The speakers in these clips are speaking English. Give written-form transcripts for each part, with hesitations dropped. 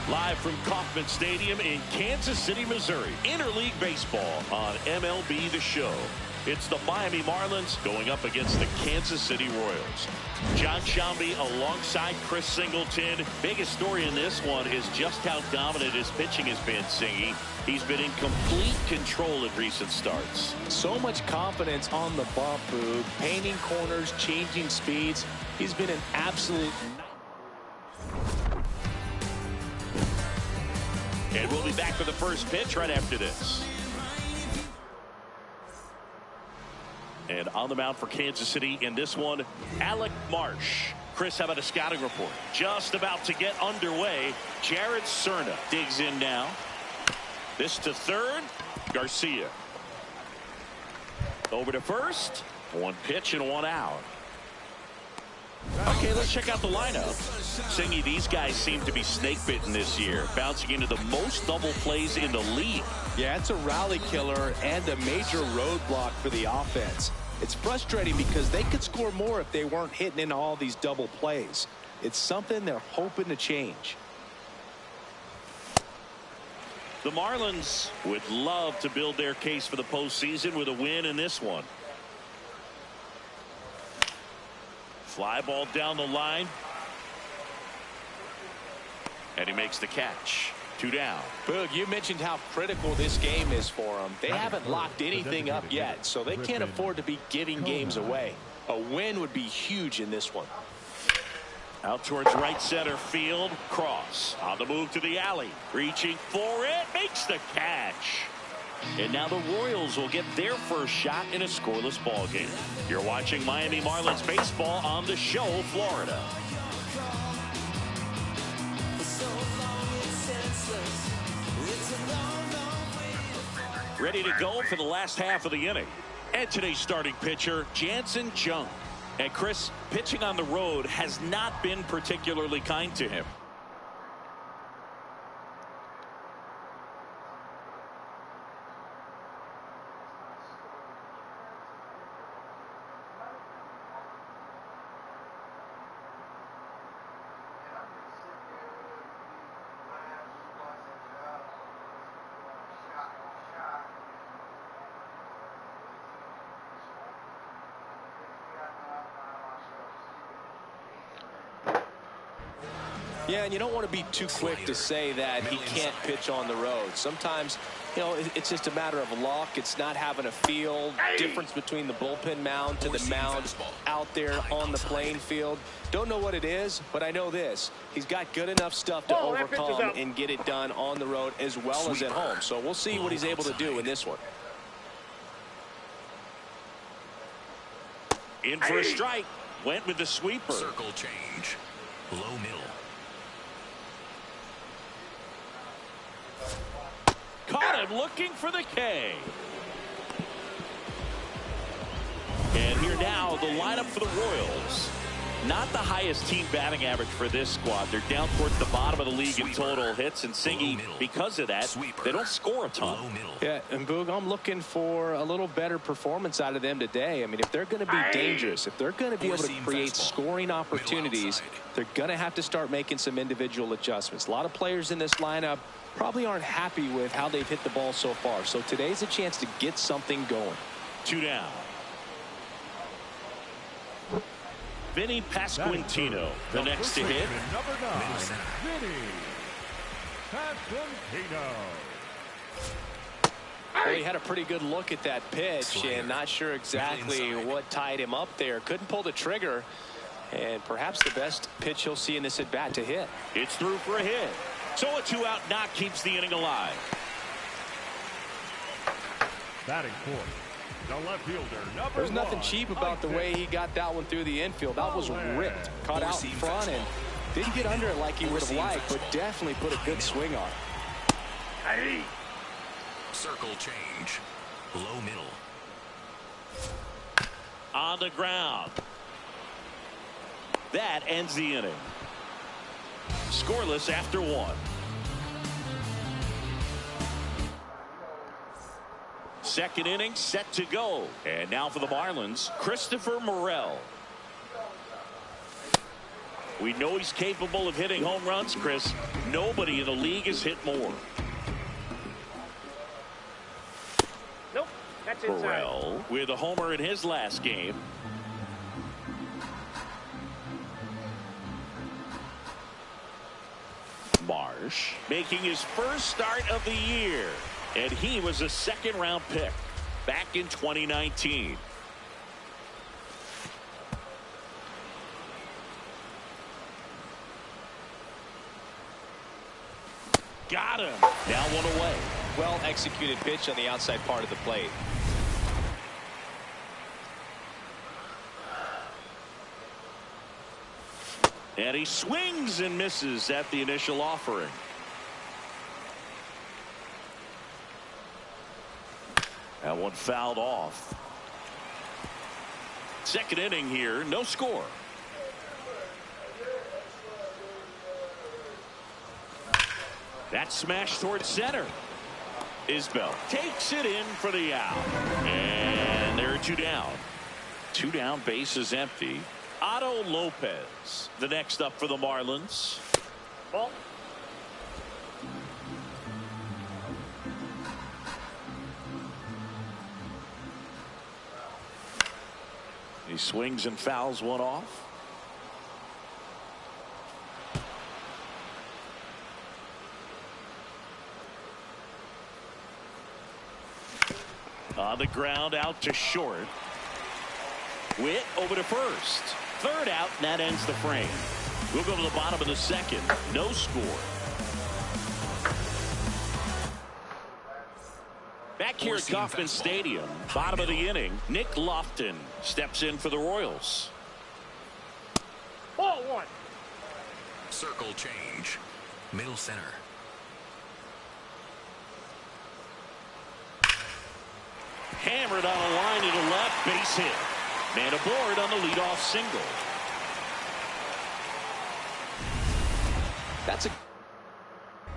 Live from Kauffman Stadium in Kansas City, Missouri. Interleague baseball on MLB The Show. It's the Miami Marlins going up against the Kansas City Royals. John Sciambi alongside Chris Singleton. Biggest story in this one is just how dominant his pitching has been, Singy. He's been in complete control at recent starts. So much confidence on the bump, Boog. Painting corners, changing speeds. He's been an absolute... And we'll be back for the first pitch right after this. And on the mound for Kansas City in this one, Alec Marsh. Chris, how about a scouting report? Just about to get underway. Jared Cerna digs in now. This to third. Garcia. Over to first. One pitch and one out. Okay, let's check out the lineup. Singy, these guys seem to be snake bitten this year, bouncing into the most double plays in the league. Yeah, it's a rally killer and a major roadblock for the offense. It's frustrating because they could score more if they weren't hitting in all these double plays. It's something they're hoping to change. The Marlins would love to build their case for the postseason with a win in this one. Fly ball down the line. And he makes the catch. 2 down. Boog, you mentioned how critical this game is for them. They haven't locked anything up yet, so they can't afford to be giving games away. A win would be huge in this one. Out towards right center field. Cross on the move to the alley. Reaching for it. Makes the catch. And now the Royals will get their first shot in a scoreless ball game. You're watching Miami Marlins baseball on The Show, Florida. Ready to go for the last half of the inning. And today's starting pitcher, Jansen Jung. And Chris, pitching on the road has not been particularly kind to him. Yeah, and you don't want to be too quick to say that he can't pitch on the road. Sometimes, you know, it's just a matter of luck. It's not having a feel. Difference between the bullpen mound to the mound out there on the playing field. Don't know what it is, but I know this. He's got good enough stuff to overcome and get it done on the road as well as at home. So we'll see what he's able to do in this one. In for a strike. Went with the sweeper. Circle change. Low middle. Caught him looking for the K. And here now, the lineup for the Royals. Not the highest team batting average for this squad. They're down towards the bottom of the league in total hits, and Singy, because of that, they don't score a ton. Yeah, and Boog, I'm looking for a little better performance out of them today. I mean, if they're going to be dangerous, if they're going to be able to create scoring opportunities, they're going to have to start making some individual adjustments. A lot of players in this lineup probably aren't happy with how they've hit the ball so far. So today's a chance to get something going. 2 down. Vinny Pasquantino, the next to hit. Number 9, Vinny Pasquantino. Well, he had a pretty good look at that pitch and not sure exactly what tied him up there. Couldn't pull the trigger, and perhaps the best pitch he'll see in this at bat to hit. It's through for a hit. So a 2-out knock keeps the inning alive. Batting fourth, the left fielder, number There's nothing 1, cheap about the way he got that one through the infield. That was ripped. Caught out in front and didn't get under it like he would have liked, but definitely put a good swing on it. Circle change. Low middle. On the ground. That ends the inning. Scoreless after 1. Second inning set to go. And now for the Marlins, Christopher Morel. We know he's capable of hitting home runs, Chris. Nobody in the league has hit more. Nope, that's inside. Burrell with a homer in his last game. Marsh making his first start of the year, and he was a second-round pick back in 2019. Got him. Now one away. Well executed pitch on the outside part of the plate. And he swings and misses at the initial offering. That one fouled off. Second inning here, no score. That smash towards center. Isbell takes it in for the out. And there are two down. Two down, base is empty. Otto Lopez, the next up for the Marlins. Ball. He swings and fouls one off. On the ground, out to short. Witt over to first. Third out, and that ends the frame. We'll go to the bottom of the second. No score. Back here at Kauffman Stadium, bottom of the inning, Nick Lofton steps in for the Royals. Ball one. Circle change. Middle center. Hammered on a line to the left, base hit. Man aboard on the leadoff single. That's a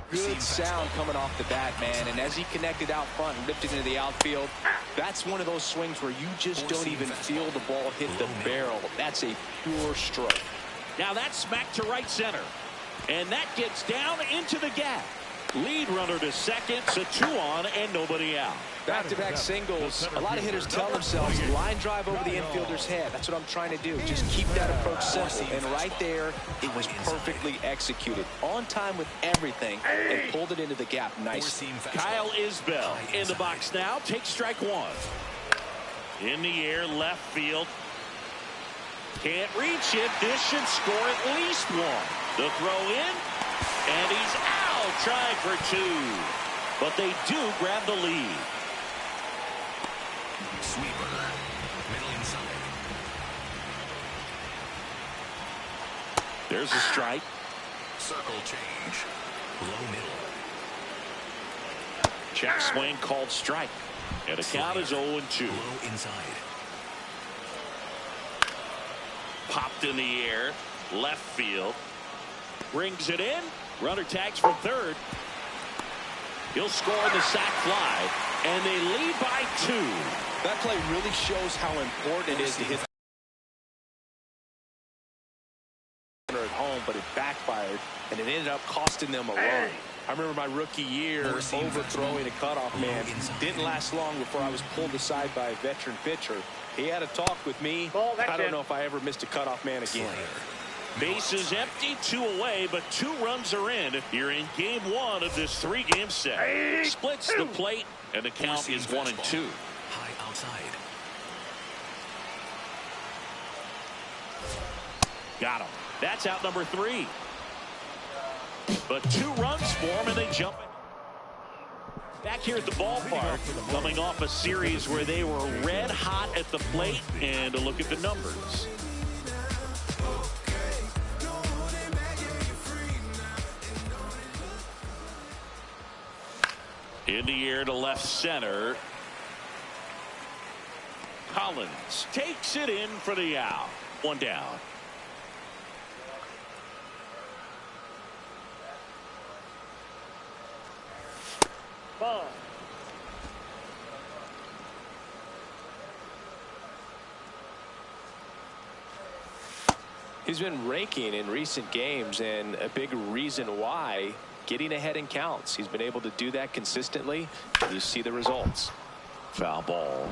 good sound coming off the bat, man. And as he connected out front and lifted into the outfield, that's one of those swings where you just don't even feel the ball hit the barrel. That's a pure stroke. Now that's smacked to right center. And that gets down into the gap. Lead runner to second, so two on and nobody out. Back-to-back singles. A lot of hitters tell themselves line drive over the infielder's head. That's what I'm trying to do. Just keep that approach simple. And right there, it was perfectly executed. On time with everything and pulled it into the gap nicely. Kyle Isbell in the box now. Takes strike one. In the air, left field. Can't reach it. This should score at least one. The throw in, and he's out. Trying for two, but they do grab the lead. Sweeper. Middle inside. There's a strike. Circle change. Low middle. Check swing called strike. And the count is 0-2. Low inside. Popped in the air. Left field. Brings it in. Runner tags from third. He'll score on the sac fly. And they lead by 2. That play really shows how important it is to hit at home, but it backfired, and it ended up costing them a run. I remember my rookie year overthrowing a cutoff man. Didn't last long before I was pulled aside by a veteran pitcher. He had a talk with me. I don't know if I ever missed a cutoff man again. Base is empty, 2 away, but 2 runs are in. Here in game 1 of this 3-game set. Splits the plate, and the count is 1-2. High outside. Got him. That's out number 3. But 2 runs for him, and they jump it. Back here at the ballpark, coming off a series where they were red hot at the plate, and a look at the numbers. In the air to left center. Collins takes it in for the out. 1 down. Ball. He's been raking in recent games, and a big reason why, getting ahead in counts. He's been able to do that consistently. You see the results. Foul ball.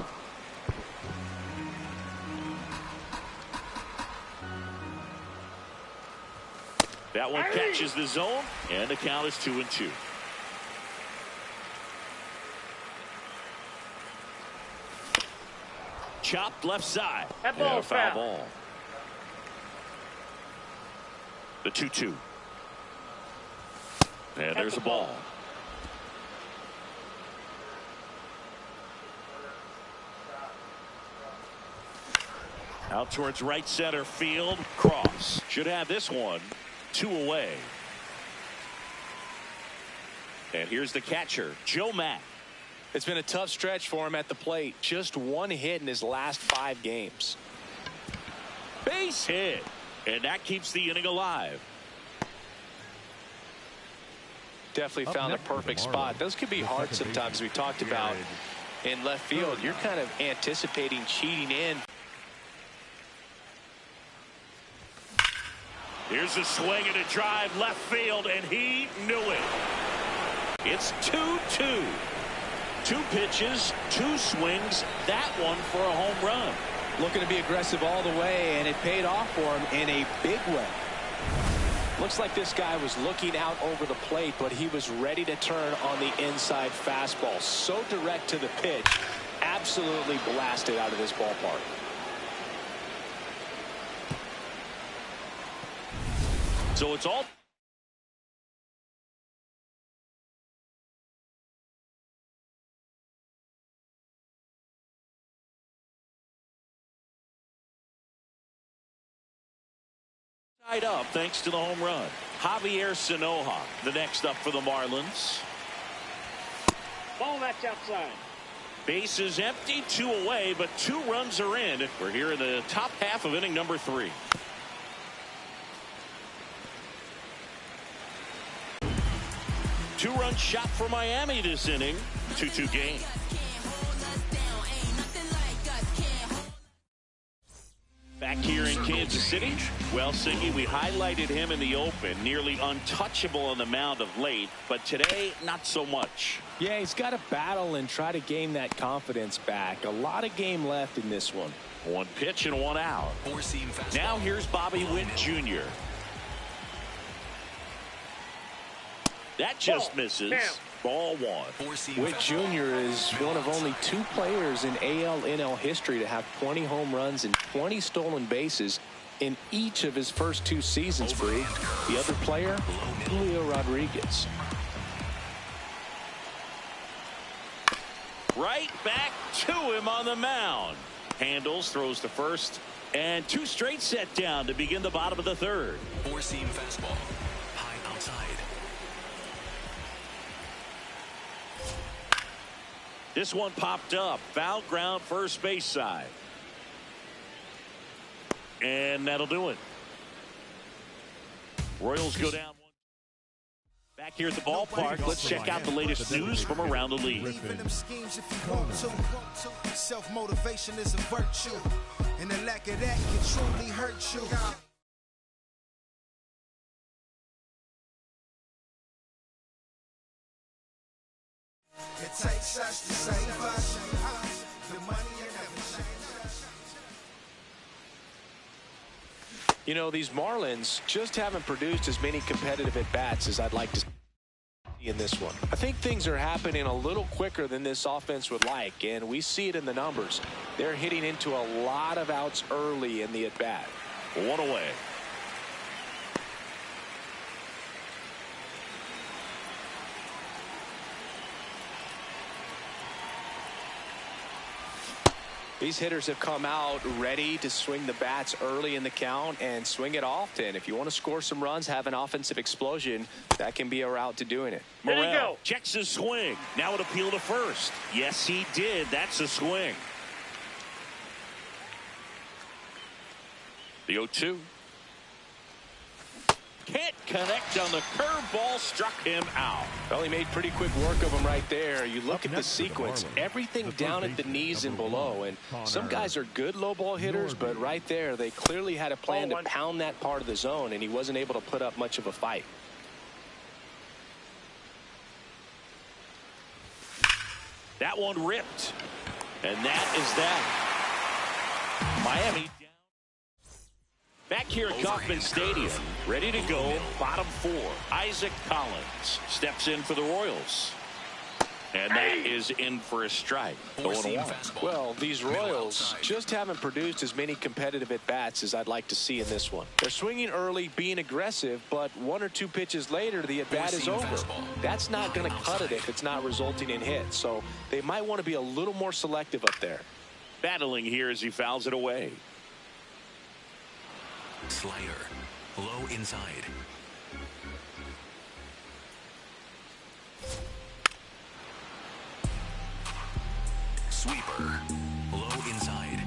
That one catches the zone, and the count is 2-2. Chopped left side. That And a ball's foul foul. ball. The 2-2. And there's a ball. Out towards right center field. Cross. Should have this one 2 away. And here's the catcher, Joe Mack. It's been a tough stretch for him at the plate. Just one hit in his last 5 games. Base hit. And that keeps the inning alive. Definitely found a perfect spot. Those could be hard sometimes. We talked about in left field. You're kind of anticipating cheating in. Here's a swing and a drive left field, and he knew it. It's 2-2. 2 pitches, 2 swings, that one for a home run. Looking to be aggressive all the way, and it paid off for him in a big way. Looks like this guy was looking out over the plate, but he was ready to turn on the inside fastball. So direct to the pitch, absolutely blasted out of this ballpark. So it's all tied up thanks to the home run. Javier Sanoja, the next up for the Marlins. Ball that's outside. Base is empty, 2 away, but 2 runs are in. We're here in the top half of inning number 3. Two-run shot for Miami this inning. 2-2 game. Back here in Kansas City, well, Siggy, we highlighted him in the open, nearly untouchable on the mound of late, but today, not so much. Yeah, he's got to battle and try to gain that confidence back. A lot of game left in this one. 1 pitch and 1 out. Now here's Bobby Witt Jr. That just misses. Ball 1. Witt Jr. is one of only 2 players in AL/NL history to have 20 home runs and 20 stolen bases in each of his first 2 seasons, Bree. The other player, Julio Rodriguez. Right back to him on the mound. Handles, throws to first, and 2 straight set down to begin the bottom of the 3rd. 4-seam fastball. High outside. This one popped up. Foul ground, first base side. And that'll do it. Royals go down 1. Back here at the ballpark, let's check out the latest news from around the league. Self-motivation is a virtue, and the lack of that can truly hurt you. It takes us to save us. The money never changes. You know, these Marlins just haven't produced as many competitive at-bats as I'd like to see in this one. I think things are happening a little quicker than this offense would like, and we see it in the numbers. They're hitting into a lot of outs early in the at-bat. 1 away. These hitters have come out ready to swing the bats early in the count and swing it often. If you want to score some runs, have an offensive explosion, that can be a route to doing it. There you Morel go. checks his swing. Now it appeal to first. Yes, he did. That's a swing. The 0-2. Can't connect on the curveball, struck him out. Well, he made pretty quick work of him right there. You look at the sequence, everything down at the knees and below. And some guys are good low ball hitters, but right there, they clearly had a plan to pound that part of the zone, and he wasn't able to put up much of a fight. That one ripped. And that is that. Miami. Back here at Kauffman Stadium, ready to go, bottom four. Isaac Collins steps in for the Royals. And that is in for a strike. 0-1. Well, these Royals just haven't produced as many competitive at-bats as I'd like to see in this one. They're swinging early, being aggressive, but one or two pitches later, the at-bat is over. That's not going to cut it if it's not resulting in hits. So they might want to be a little more selective up there. Battling here as he fouls it away. Slider, low inside. Sweeper, low inside.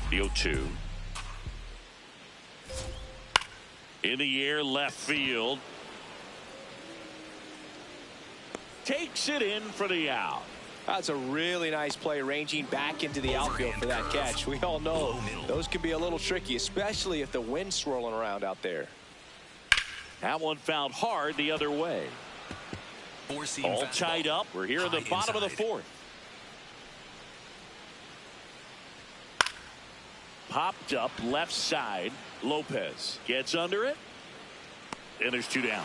The 0-2. In the air, left field. Takes it in for the out. That's a really nice play, ranging back into the outfield for that catch. We all know those can be a little tricky, especially if the wind's swirling around out there. That one fouled hard the other way. All tied up. We're here in the bottom of the fourth. Popped up left side. Lopez gets under it. And there's two down.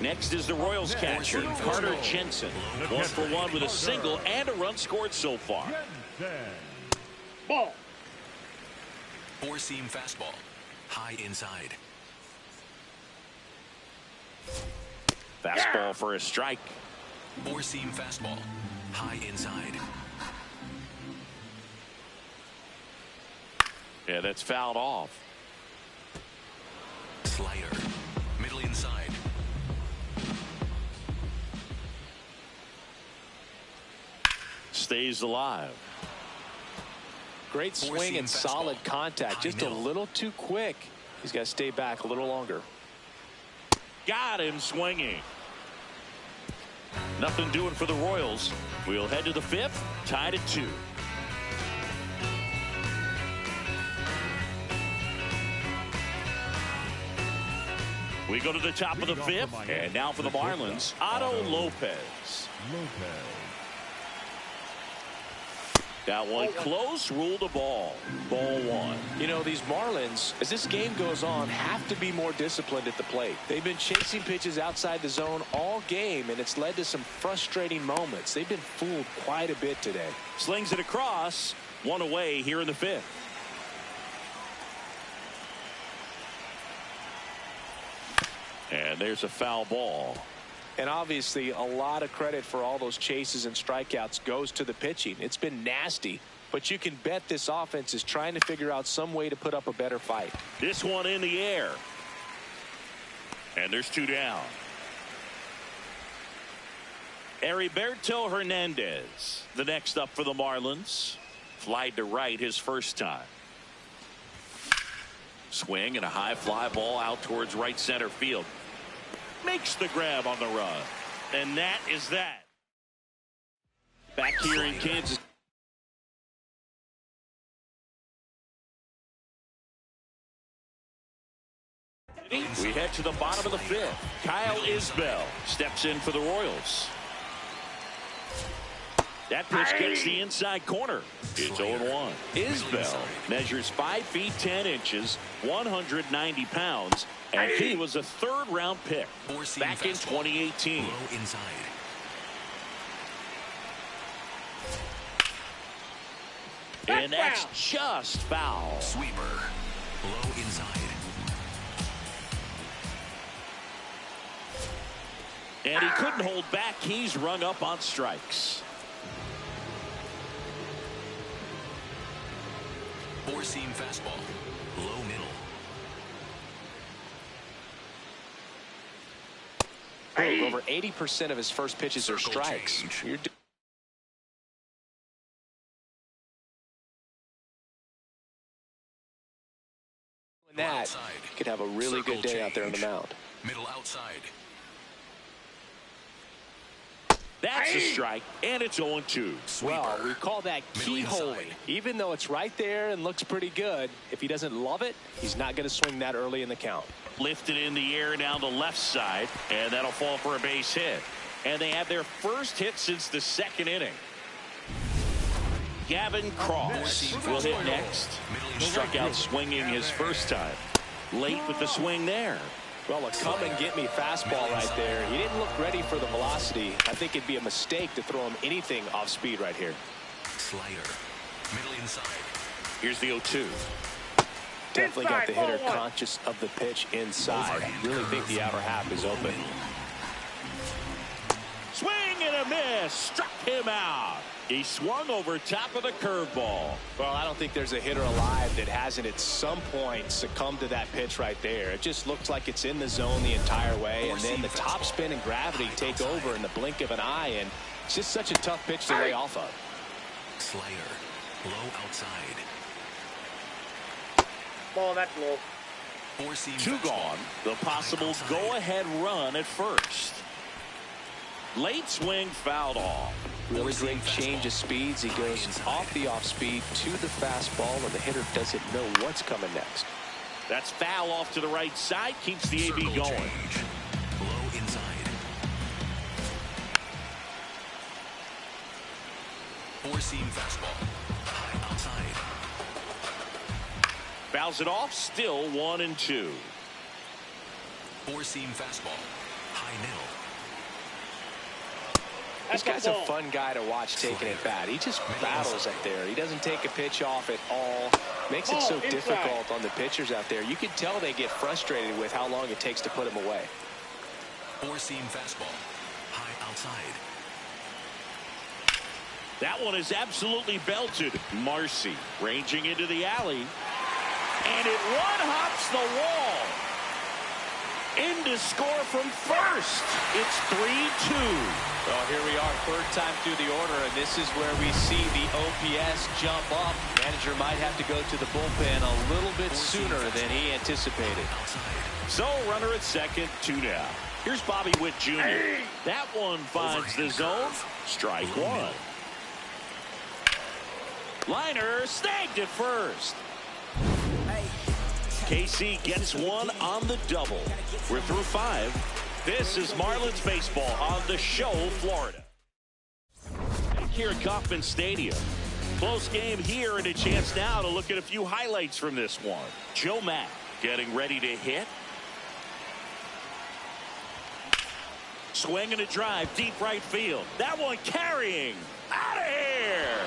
Next is the Royals catcher, Carter Jensen. 1-for-1 with a single and a run scored so far. Ball. Four-seam fastball, high inside. Fastball for a strike. Four-seam fastball, high inside. Yeah, that's fouled off. Slider, middle inside. Stays alive. Great swing and solid contact. Just a little too quick. He's got to stay back a little longer. Got him swinging. Nothing doing for the Royals. We'll head to the fifth, tied at 2. We go to the top of the fifth, and now for the Marlins, Otto Lopez. That one close, ruled a ball. Ball 1. You know, these Marlins, as this game goes on, have to be more disciplined at the plate. They've been chasing pitches outside the zone all game, and it's led to some frustrating moments. They've been fooled quite a bit today. Slings it across. One away here in the fifth. And there's a foul ball. And obviously, a lot of credit for all those chases and strikeouts goes to the pitching. It's been nasty, but you can bet this offense is trying to figure out some way to put up a better fight. This one in the air. And there's 2 down. Heriberto Hernandez, the next up for the Marlins. Flied to right his first time. Swing and a high fly ball out towards right center field. Makes the grab on the run. And that is that. Back here in Kansas. We head to the bottom of the fifth. Kyle Isbell steps in for the Royals. That pitch gets the inside corner. It's 0-1. Isbell measures 5 feet 10 inches, 190 pounds, and he was a third-round pick back in 2018. Low inside. And that's just foul. Sweeper, low inside. And he couldn't hold back. He's rung up on strikes. Four-seam fastball, low middle. Over 80% of his first pitches are strikes. You're that, could have a really good day out there on the mound. Middle outside. That's a strike, and it's 0-2. Well, we call that keyholing. Even though it's right there and looks pretty good, if he doesn't love it, he's not going to swing that early in the count. Lifted in the air down the left side, and that'll fall for a base hit. And they have their first hit since the second inning. Gavin Cross will hit next. Struck out swinging his first time. Late with the swing there. Well, a come-and-get-me fastball right there. He didn't look ready for the velocity. I think it'd be a mistake to throw him anything off speed right here. Slider. Middle inside. Here's the 0-2. Definitely got the hitter conscious of the pitch inside. I really think the outer half is open. Swing and a miss. Struck him out. He swung over top of the curveball. Well, I don't think there's a hitter alive that hasn't at some point succumbed to that pitch right there. It just looks like it's in the zone the entire way, and then the top spin and gravity take over in the blink of an eye, and it's just such a tough pitch to lay off of. Slider. Low outside. Ball, that's low. Four-seam Two fastball. gone. The possible go-ahead run at first. Late swing fouled off. Really great change of speeds. He goes off the off-speed to the fastball, and the hitter doesn't know what's coming next. That's foul off to the right side. Keeps the AB Circle going. change. Low inside. Four-seam fastball. High outside. Fouls it off. Still 1-2. Four-seam fastball. High middle. This guy's a fun guy to watch taking it bat. He just battles up there. He doesn't take a pitch off at all. Makes it so difficult on the pitchers out there. You can tell they get frustrated with how long it takes to put him away. Four-seam fastball. High outside. That one is absolutely belted. Marcy ranging into the alley. And it one-hops the wall. In to score from first. It's 3-2. Well, here we are, third time through the order, and this is where we see the OPS jump up. Manager might have to go to the bullpen a little bit sooner than he anticipated. So, runner at second, 2 now. Here's Bobby Witt Jr. That one finds the zone. Strike one. Liner snagged at first. KC gets one on the double. We're through 5. This is Marlins baseball on the Show, Florida. Back here at Kauffman Stadium. Close game here, and a chance now to look at a few highlights from this one. Joe Mack getting ready to hit. Swing and a drive, deep right field. That one carrying. Out of here.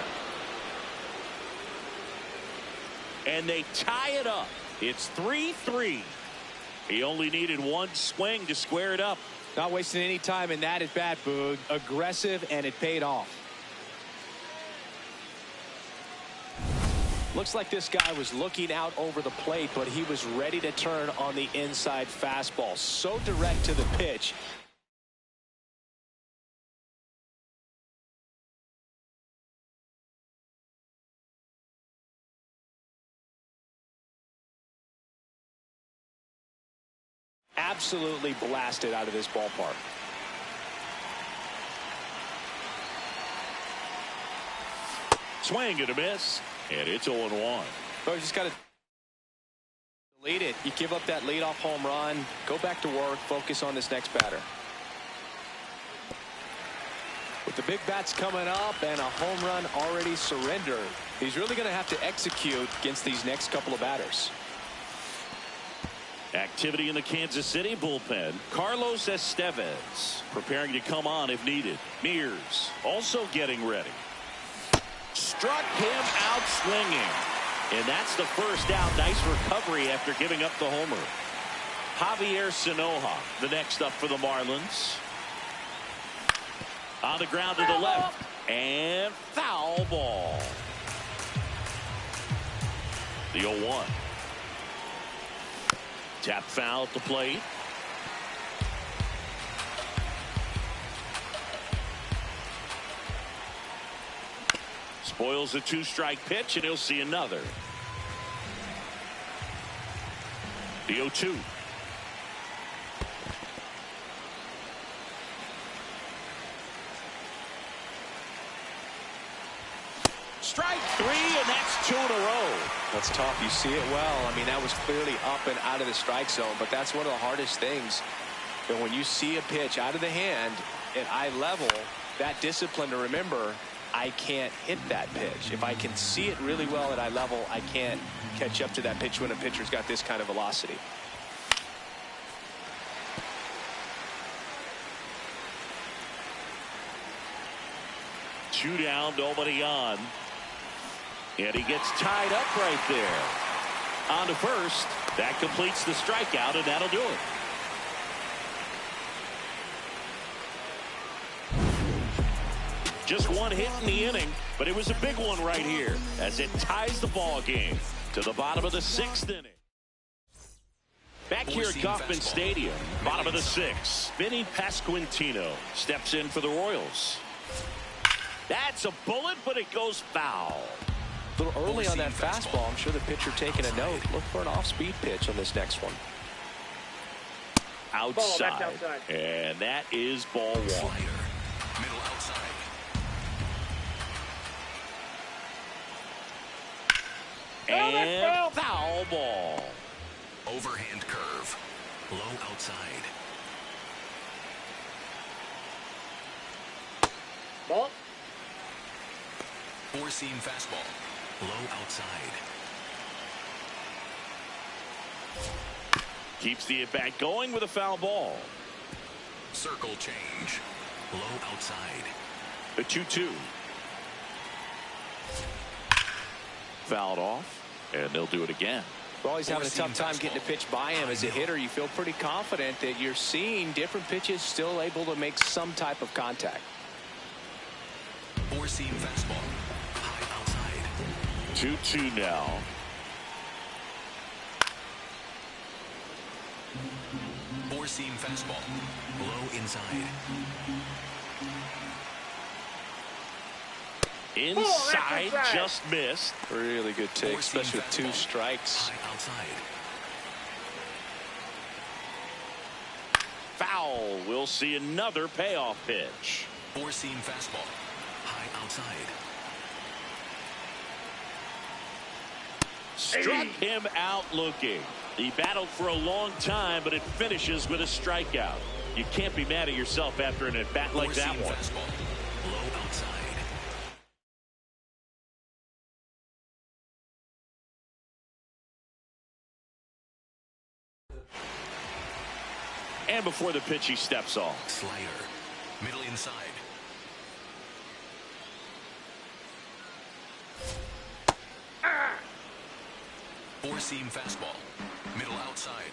And they tie it up. It's 3-3. He only needed one swing to square it up. Not wasting any time in that at bat, Boog. Aggressive, and it paid off. Looks like this guy was looking out over the plate, but he was ready to turn on the inside fastball. So direct to the pitch. Absolutely blasted out of this ballpark. Swing and a miss, and it's 0-1. So you just got to lead it. You give up that leadoff home run, go back to work, focus on this next batter. With the big bats coming up and a home run already surrendered, he's really going to have to execute against these next couple of batters. Activity in the Kansas City bullpen. Carlos Estevez preparing to come on if needed. Mears also getting ready. Struck him out swinging. And that's the first out. Nice recovery after giving up the homer. Javier Sanoja, the next up for the Marlins. On the ground to the left. And foul ball. The 0-1. Tap foul at the plate. Spoils a 2-strike pitch, and he'll see another. The 0-2. Strike 3, and that's 2 in a row. That's tough. You see it well. I mean, that was clearly up and out of the strike zone, but that's one of the hardest things. And when you see a pitch out of the hand at eye level, that discipline to remember, I can't hit that pitch. If I can see it really well at eye level, I can't catch up to that pitch when a pitcher's got this kind of velocity. Two down, nobody on. And he gets tied up right there. On to first. That completes the strikeout, and that'll do it. Just one hit in the inning, but it was a big one right here as it ties the ball game to the bottom of the 6th inning. Back here at Kauffman Stadium, bottom of the 6th, Vinny Pasquantino steps in for the Royals. That's a bullet, but it goes foul. A little early on that fastball. I'm sure the pitcher taking a note. Look for an off-speed pitch on this next one. Outside. And that is ball 1. Slider. Middle outside. And foul ball. Overhand curve. Low outside. Ball. Four-seam fastball. Low outside. Keeps the at-bat going with a foul ball. Circle change. Low outside. The 2-2. Fouled off, and they'll do it again. We're always having a tough time getting a pitch by him. As a hitter, you feel pretty confident that you're seeing different pitches still able to make some type of contact. Four-seam fastball. High outside. 2-2 now. Four-seam fastball. Low inside. Inside, just missed. Really good take, especially with 2 strikes. High outside. Foul. We'll see another payoff pitch. Four-seam fastball. High outside. Struck him out looking. He battled for a long time, but it finishes with a strikeout. You can't be mad at yourself after an at-bat like that one. Fastball. Low outside. And before the pitch, he steps off. Slider. Middle inside. Four-seam fastball. Middle outside.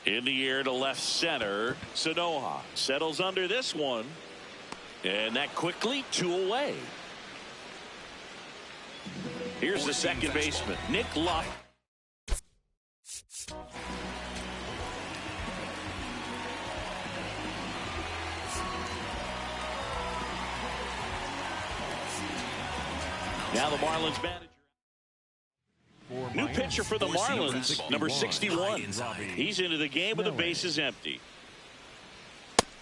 In the air to left center. Sanoha settles under this one. And that quickly 2 away. Here's the second baseman, Nick Luff. Now the Marlins manager. New pitcher for the Marlins, number 61. He's into the game with the bases empty.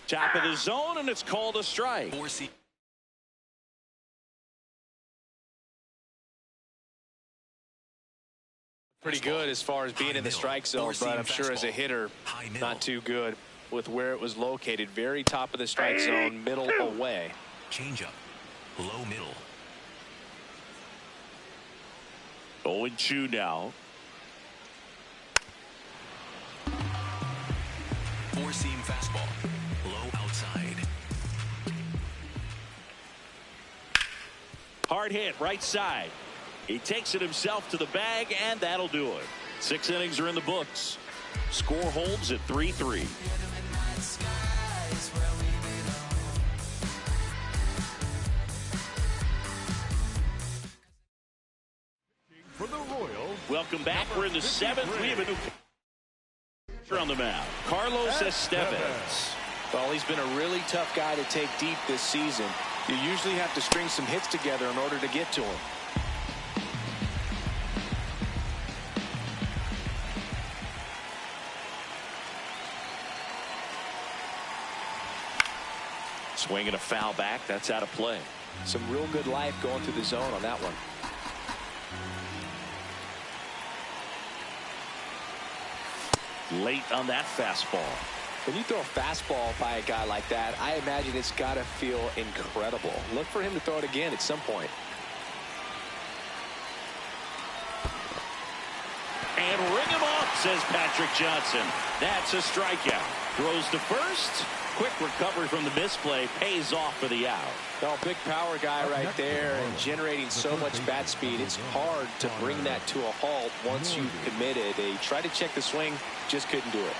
Top of the zone, and it's called a strike. Pretty good as far as being in the strike zone, but I'm sure as a hitter, not too good with where it was located. Very top of the strike zone, middle away. Changeup. Low middle. 0-2 now. Four-seam fastball. Low outside. Hard hit, right side. He takes it himself to the bag, and that'll do it. 6 innings are in the books. Score holds at 3-3. For the Royals, Welcome back. We're in the 7th. We have a new pitcher on the mound, Carlos Estevez. Well, he's been a really tough guy to take deep this season. You usually have to string some hits together in order to get to him. Swinging a foul back. That's out of play. Some real good life going through the zone on that one. Late on that fastball. When you throw a fastball by a guy like that, I imagine it's got to feel incredible. Look for him to throw it again at some point. And ring him off, says Patrick Johnson. That's a strikeout. Throws to first. Quick recovery from the misplay. Pays off for the out. Oh, big power guy right there and generating so much bat speed. It's hard to bring that to a halt once you've committed. They tried to check the swing, just couldn't do it.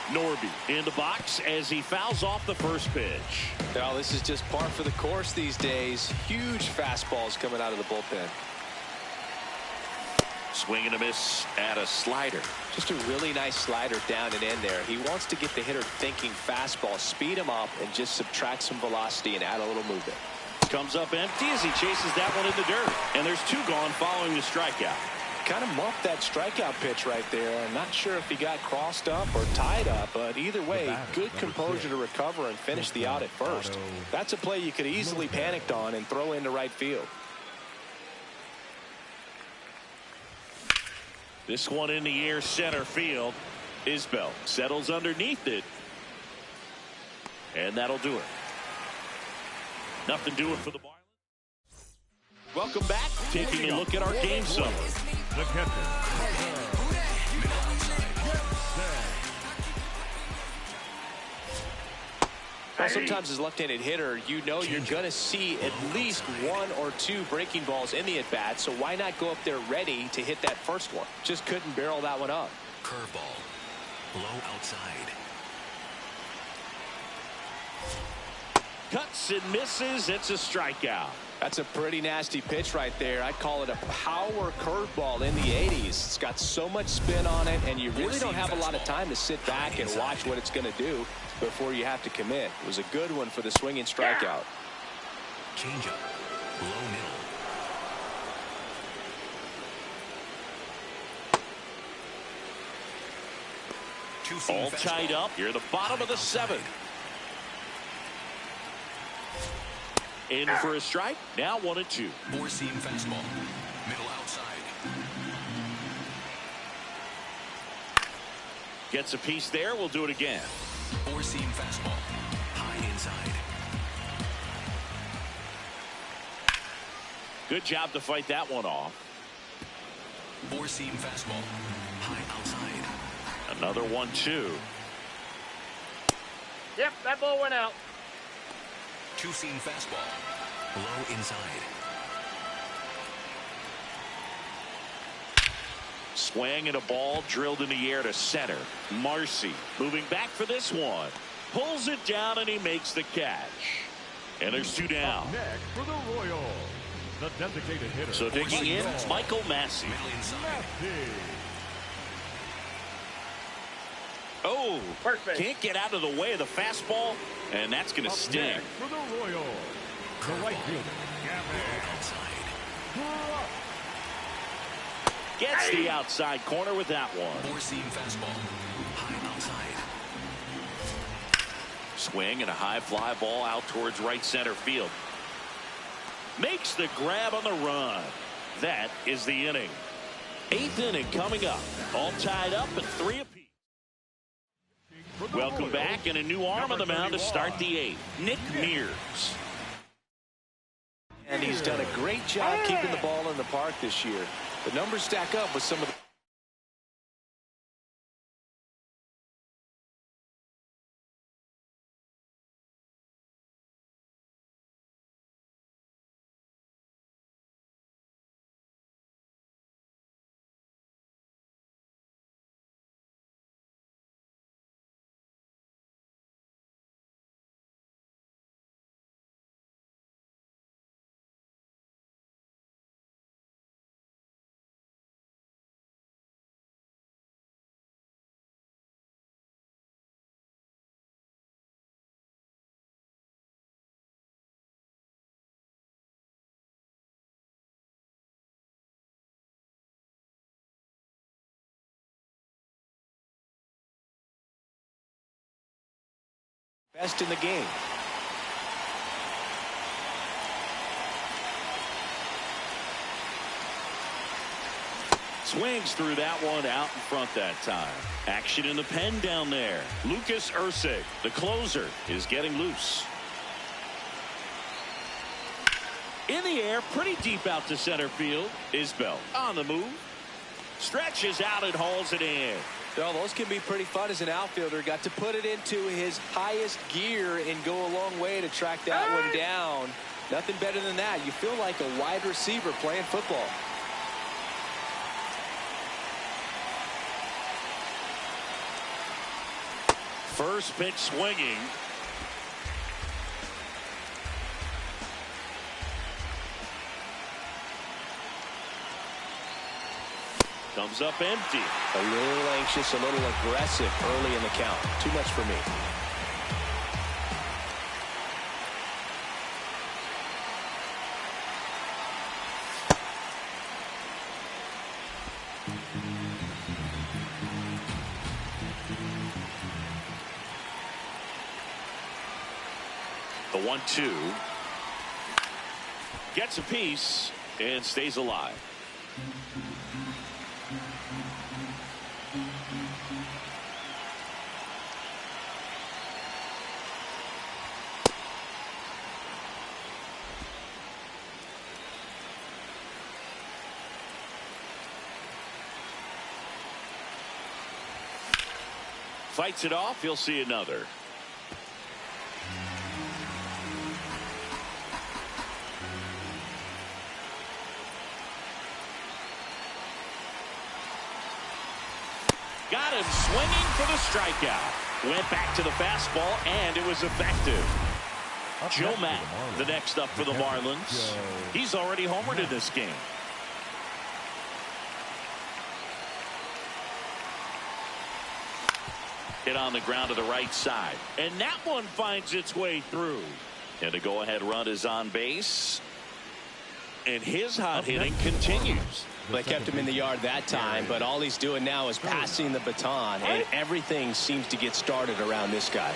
Norby in the box as he fouls off the first pitch. Now, this is just par for the course these days. Huge fastballs coming out of the bullpen. Swing and a miss at a slider. Just a really nice slider down and in there. He wants to get the hitter thinking fastball, speed him up, and just subtract some velocity and add a little movement. Comes up empty as he chases that one in the dirt. And there's two gone following the strikeout. Kind of muffed that strikeout pitch right there. I'm not sure if he got crossed up or tied up, but either way, good composure to recover and finish the out at first. That's a play you could easily panicked on and throw into right field. This one in the air, center field. Isbell settles underneath it. And that'll do it. Nothing doing for the Marlins. Welcome back. Taking a look at our game summary. The catcher. Well, sometimes as a left-handed hitter, you know you're going to see at least one or two breaking balls in the at-bat, so why not go up there ready to hit that first one? Just couldn't barrel that one up. Curveball. Low outside. Cuts and misses. It's a strikeout. That's a pretty nasty pitch right there. I'd call it a power curveball in the 80s. It's got so much spin on it, and you really don't have a lot of time to sit back and watch what it's going to do before you have to commit. It was a good one for the swinging strikeout. Changeup. Low middle. Two-seam All tied fastball. up. You're the bottom of the seventh. In for a strike. Now 1-2. Four-seam fastball. Middle outside. Gets a piece there. We'll do it again. Four-seam fastball. High inside. Good job to fight that one off. Four-seam fastball. High outside. Another 1-2. Yep, that ball went out. Two-seam fastball. Low inside. Swing and a ball drilled in the air to center. Marcy moving back for this one. Pulls it down and he makes the catch. And there's two down. Next for the Royals, the designated hitter. So digging in, Michael Massey. Middle inside. Massey. Oh, First base. can't get out of the way of the fastball, and that's going to Up sting. next for the Royals, the right fielder, Gavin Outside. Grubb. Gets the outside corner with that one. Four-seam fastball. High outside. Swing and a high fly ball out towards right center field. Makes the grab on the run. That is the inning. Eighth inning coming up. All tied up at 3 apiece. For the Welcome Royals, back, and a new arm on the mound to start the 8th. Nick Mears. And he's done a great job keeping the ball in the park this year. The numbers stack up with some of the Best in the game. Swings through that one out in front that time. Action in the pen down there. Lucas Ursig, the closer, is getting loose. In the air, pretty deep out to center field. Isbell on the move. Stretches out and hauls it in. Well, those can be pretty fun as an outfielder. Got to put it into his highest gear and go a long way to track that one down. Nothing better than that. You feel like a wide receiver playing football. First pitch swinging. Comes up empty. A little anxious, a little aggressive early in the count. Too much for me. The 1-2. Gets a piece and stays alive. Fights it off. He'll see another. Got him swinging for the strikeout. Went back to the fastball, and it was effective. Joe Matt, the next up for the Marlins. He's already homered in this game. Hit on the ground to the right side. And that one finds its way through. And the go-ahead run is on base. And his hot hitting continues. They kept him in the yard that time, but all he's doing now is passing the baton, and everything seems to get started around this guy.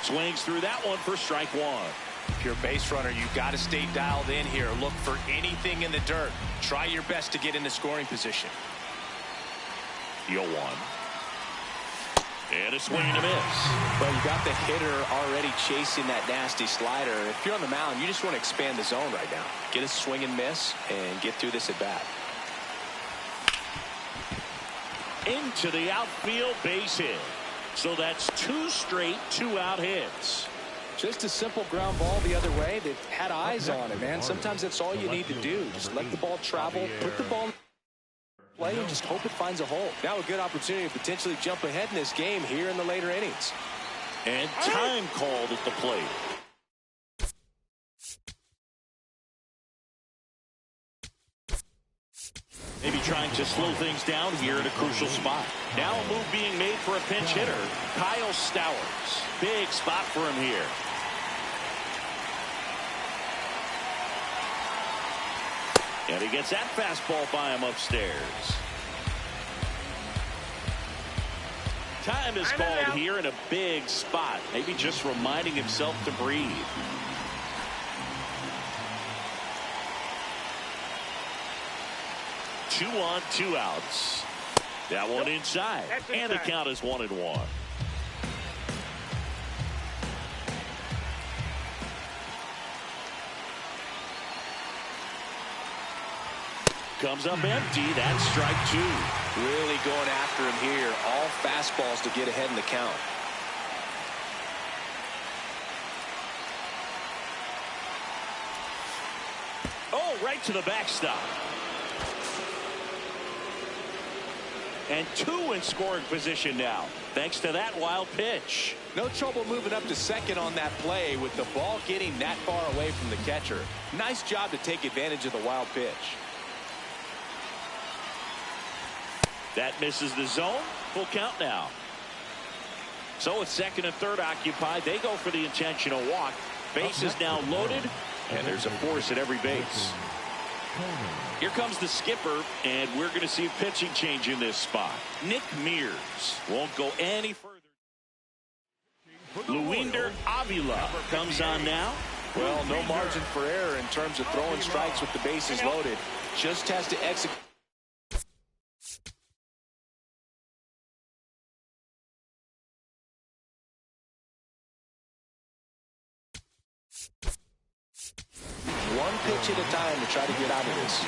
Swings through that one for strike one. If you're a base runner, you got to stay dialed in here. Look for anything in the dirt. Try your best to get into scoring position. 0-1. And a swing and a miss. Well, you got the hitter already chasing that nasty slider. If you're on the mound, you just want to expand the zone right now. Get a swing and miss and get through this at bat. Into the outfield, base hit. So that's 2 straight 2-out hits. Just a simple ground ball the other way. They've had eyes on it, man. Sometimes that's all you need to do. Just let the ball travel, put the ball in play, and just hope it finds a hole. Now a good opportunity to potentially jump ahead in this game here in the later innings. And time called at the plate. Maybe trying to slow things down here at a crucial spot. Now a move being made for a pinch hitter, Kyle Stowers. Big spot for him here. And he gets that fastball by him upstairs. Time is called here in a big spot. Maybe just reminding himself to breathe. Two on, 2 outs. That one inside. And the count is 1-1. Comes up empty. That's strike 2. Really going after him here. All fastballs to get ahead in the count. Oh, right to the backstop. And 2 in scoring position now, thanks to that wild pitch. No trouble moving up to second on that play with the ball getting that far away from the catcher. Nice job to take advantage of the wild pitch. That misses the zone. Full count now. So with second and third occupied, they go for the intentional walk. Base is now loaded, and there's a force at every base. Here comes the skipper, and we're going to see a pitching change in this spot. Nick Mears won't go any further. Luinder Avila comes on now. Well, no margin for error in terms of throwing strikes with the bases loaded. Just has to execute. One pitch at a time to try to get out of this.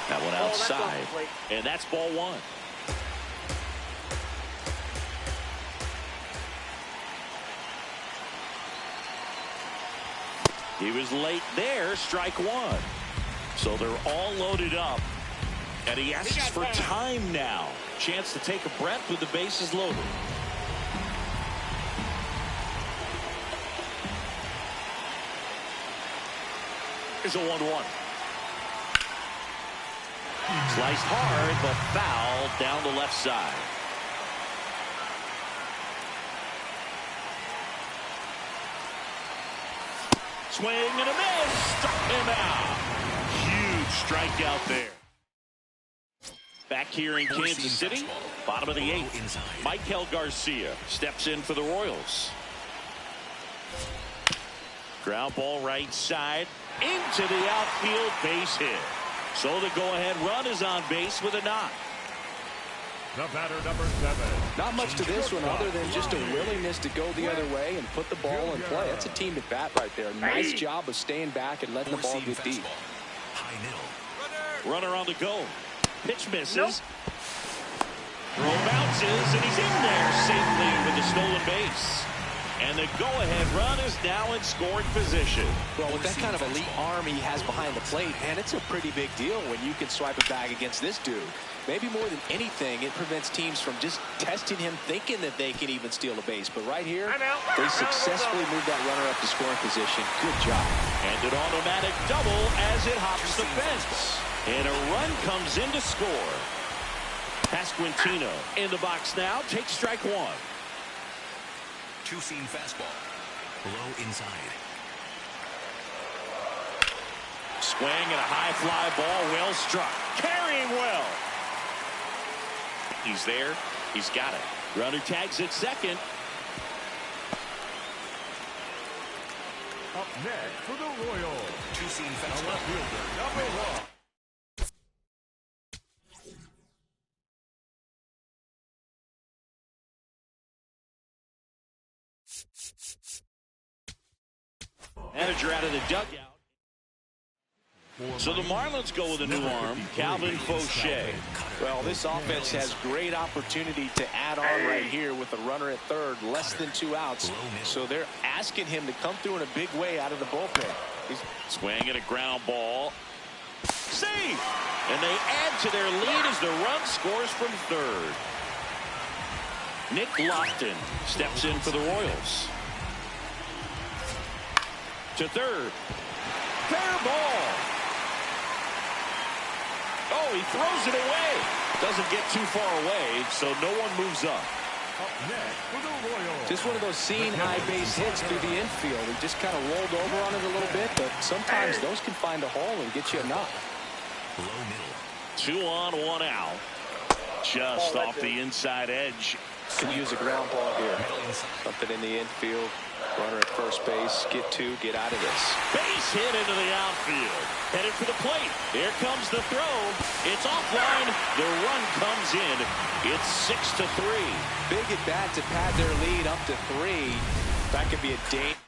That one outside, and that's ball one. He was late there, strike one. So they're all loaded up, and he asks for time now. Chance to take a breath with the bases loaded. Here's a 1-1. Sliced hard, but foul down the left side. Swing and a miss. Struck him out. Huge strikeout there. Back here in Kansas City, bottom of the 8th. Michael Garcia steps in for the Royals. Ground ball right side into the outfield, base hit. So the go-ahead run is on base with a knock. The batter, number 7. Not much to this one other than just a willingness to go the other way and put the ball in play. That's a team at bat right there. Nice job of staying back and letting the ball get deep. High middle. Runner on the go. Pitch misses. Throw bounces, and he's in there safely with the stolen base. And the go-ahead run is now in scoring position. Well, with that kind of elite arm he has behind the plate, man, it's a pretty big deal when you can swipe a bag against this dude. Maybe more than anything, it prevents teams from just testing him, thinking that they can even steal a base. But right here, they successfully moved that runner up to scoring position. Good job. And an automatic double as it hops the fence. And a run comes in to score. Pasquantino in the box now. Takes strike one. Two-seam fastball. Low inside. Swing and a high fly ball. Well struck. Carrying well. He's there. He's got it. Runner tags at second. Up next for the Royals. Two-seam The fastball. left fielder, number 1. Manager out of the dugout. So the Marlins go with a new arm, Calvin Fauché. Well, this offense has great opportunity to add on right here with the runner at third, less than 2 outs. So they're asking him to come through in a big way out of the bullpen. He's swinging a ground ball. Safe! And they add to their lead as the run scores from third. Nick Lofton steps in for the Royals. To third. Fair ball. Oh, he throws it away. Doesn't get too far away, so no one moves up. Up next for the Royals. Just one of those seeing high base hits through the infield. He just kind of rolled over on it a little bit, but sometimes those can find a hole and get you a knock. Low middle. 2 on, 1 out. Just off the inside edge. Could use a ground ball here. Something in the infield. Runner at first base. Get 2. Get out of this. Base hit into the outfield. Headed for the plate. Here comes the throw. It's offline. The run comes in. It's 6-3. Big at bat to pad their lead up to 3. That could be a dangerous.